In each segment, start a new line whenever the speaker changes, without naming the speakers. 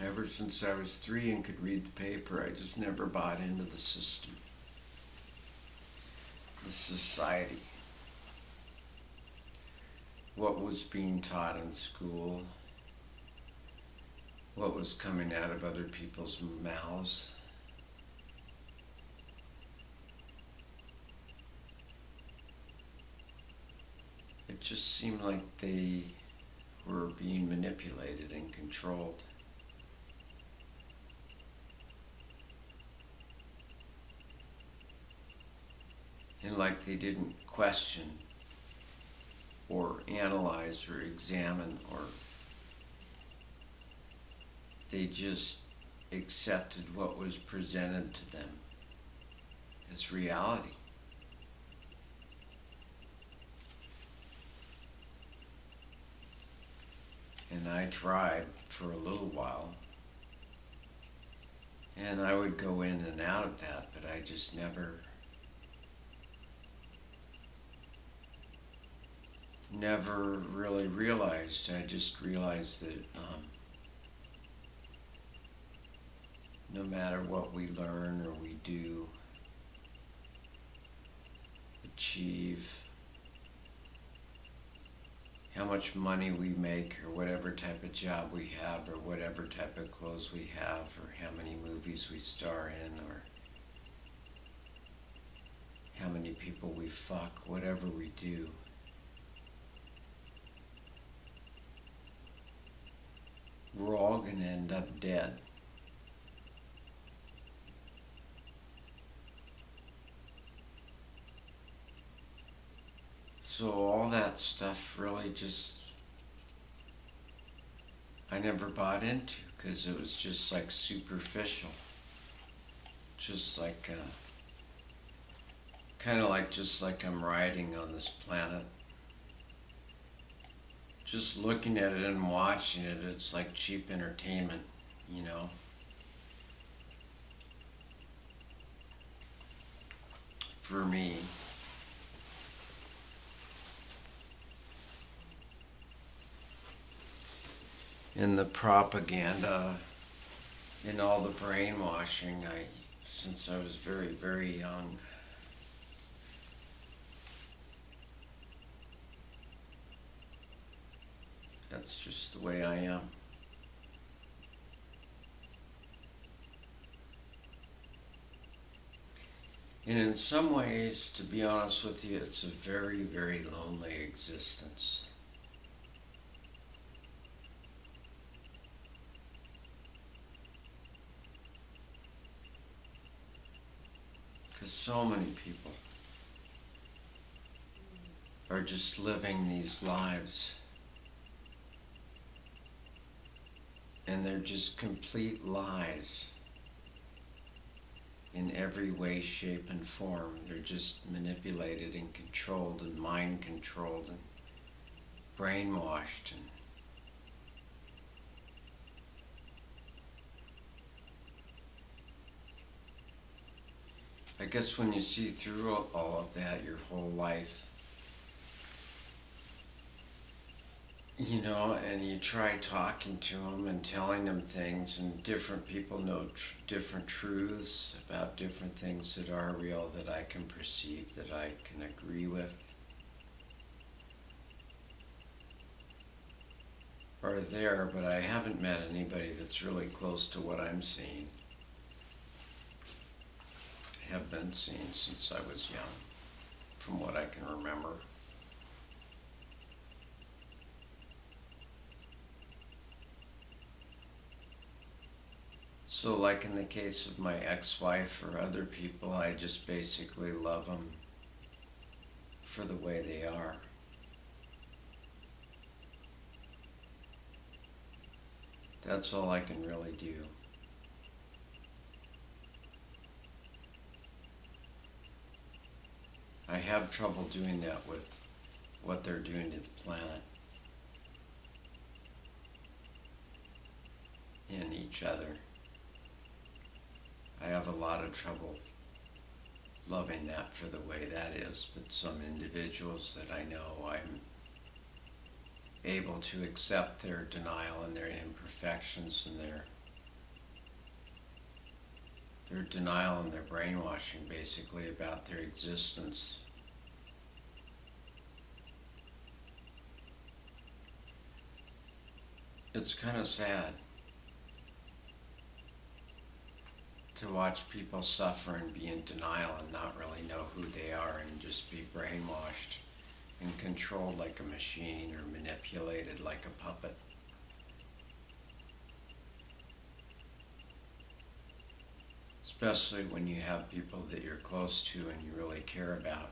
Ever since I was 3 and could read the paper, I just never bought into the system, the society, what was being taught in school, what was coming out of other people's mouths. It just seemed like they were being manipulated and controlled. And like they didn't question or analyze or examine, or they just accepted what was presented to them as reality. And I tried for a little while, and I would go in and out of that, but I just never really realized. I just realized that no matter what we learn or we do, achieve, how much money we make, or whatever type of job we have, or whatever type of clothes we have, or how many movies we star in, or how many people we fuck, whatever we do, we're all going to end up dead. So all that stuff really just, I never bought into, because it was just like superficial. Just like, kind of like, just like I'm riding on this planet. Just looking at it and watching it, it's like cheap entertainment, you know. For me. And the propaganda and all the brainwashing, since I was very, very young. That's just the way I am. And in some ways, to be honest with you, it's a very, very lonely existence. Because so many people are just living these lives, and they're just complete lies in every way, shape, and form. They're just manipulated and controlled and mind controlled and brainwashed. And I guess when you see through all of that your whole life, you know, and you try talking to them and telling them things, and different people know different truths about different things that are real, that I can perceive, that I can agree with, are there, but I haven't met anybody that's really close to what I'm seeing. I have been seeing since I was young, from what I can remember. So like in the case of my ex-wife or other people, I just basically love them for the way they are. That's all I can really do. I have trouble doing that with what they're doing to the planet and each other. I have a lot of trouble loving that for the way that is, but some individuals that I know, I'm able to accept their denial and their imperfections and their their denial and their brainwashing basically about their existence. It's kind of sad to watch people suffer and be in denial and not really know who they are and just be brainwashed and controlled like a machine or manipulated like a puppet. Especially when you have people that you're close to and you really care about.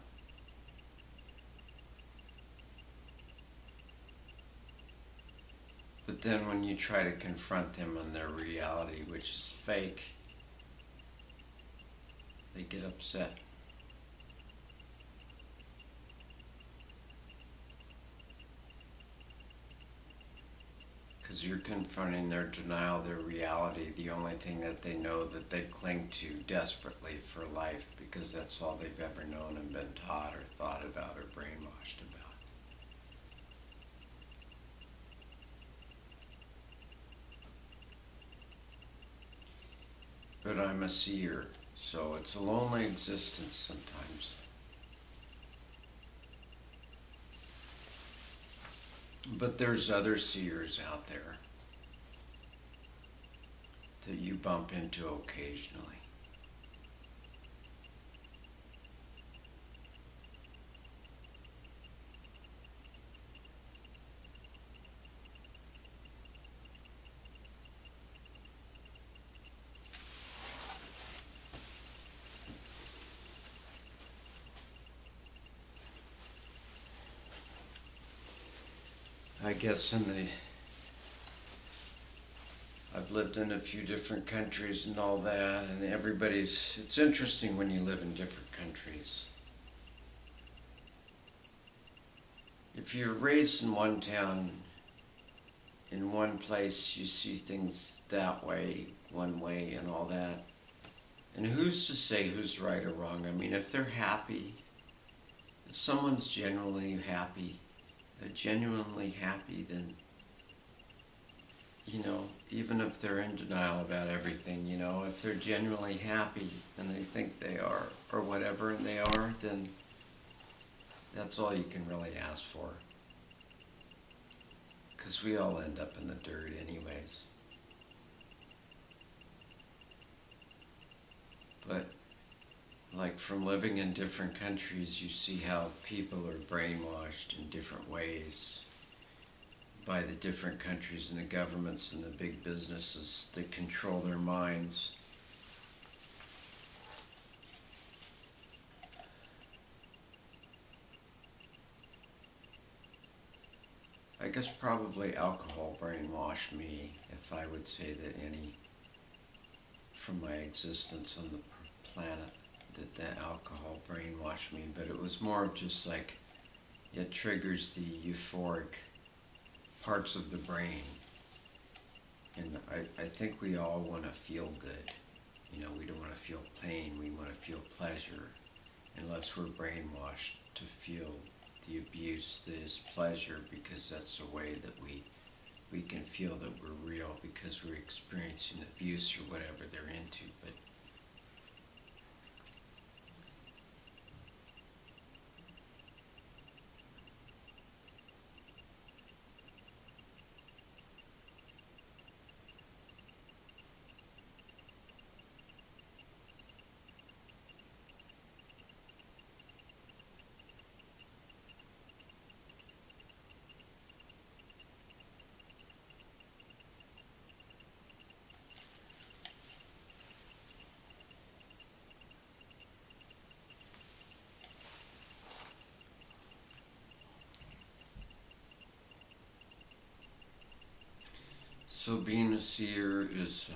But then when you try to confront them on their reality, which is fake, they get upset. Because you're confronting their denial, their reality, the only thing that they know that they cling to desperately for life, because that's all they've ever known and been taught or thought about or brainwashed about. But I'm a seer, so it's a lonely existence sometimes. But there's other seers out there that you bump into occasionally. I guess I've lived in a few different countries and all that, and it's interesting when you live in different countries. If you're raised in one town, in one place, you see things that way, one way, and all that. And who's to say who's right or wrong? I mean, if they're happy, if someone's genuinely happy, then, even if they're in denial about everything, if they're genuinely happy and they think they are, or whatever, and they are, then that's all you can really ask for. Because we all end up in the dirt anyways. But, like, from living in different countries, you see how people are brainwashed in different ways by the different countries and the governments and the big businesses that control their minds. I guess probably alcohol brainwashed me, if I would say that any, from my existence on the planet, that alcohol brainwashed me. But it was more of just like, it triggers the euphoric parts of the brain. And I think we all want to feel good. We don't want to feel pain, we want to feel pleasure. Unless we're brainwashed to feel the abuse that is pleasure, because that's the way that we can feel that we're real, because we're experiencing abuse or whatever they're into. But so being a seer is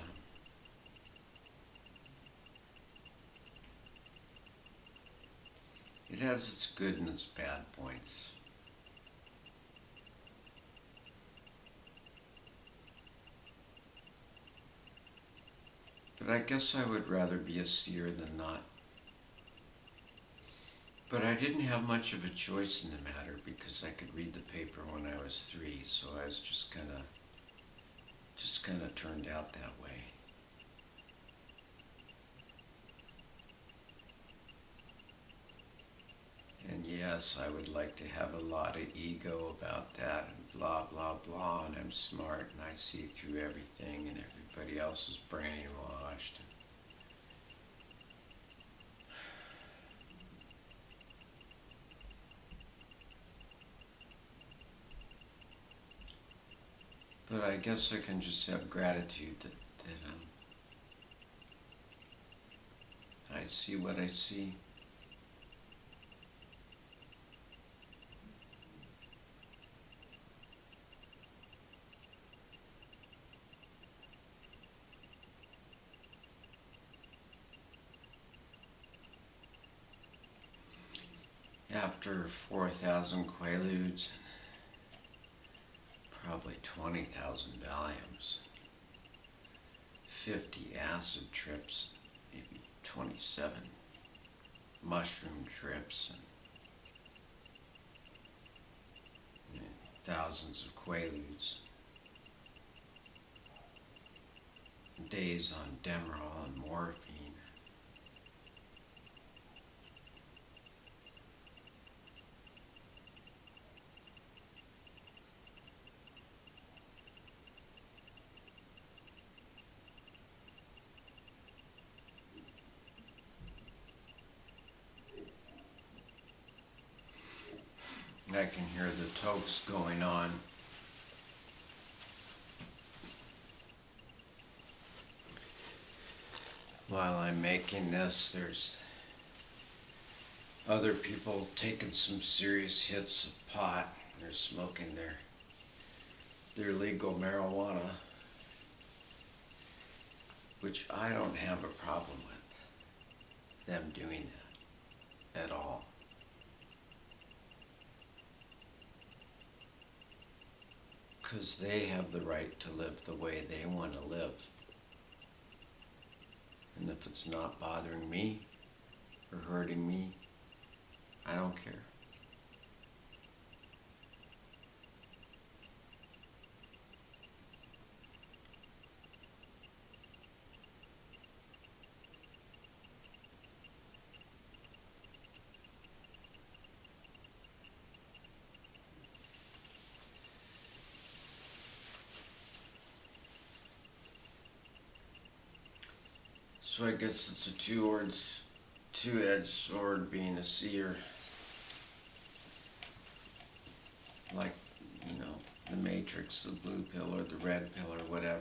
it has its good and its bad points. But I guess I would rather be a seer than not. But I didn't have much of a choice in the matter, because I could read the paper when I was 3, so I was just kind of turned out that way. yes, I would like to have a lot of ego about that and blah, blah, blah, and I'm smart and I see through everything and everybody else is brainwashed. But I guess I can just have gratitude that I see what I see. After 4,000 Quaaludes, probably 20,000 Valiums, 50 acid trips, maybe 27 mushroom trips, and thousands of Quaaludes, days on Demerol and morphine. I can hear the tokes going on. While I'm making this, there's other people taking some serious hits of pot. They're smoking their legal marijuana, which I don't have a problem with them doing that at all. Because they have the right to live the way they want to live. And if it's not bothering me or hurting me, I don't care. So I guess it's a two-edged sword being a seer. Like, the Matrix, the blue pill or the red pill or whatever.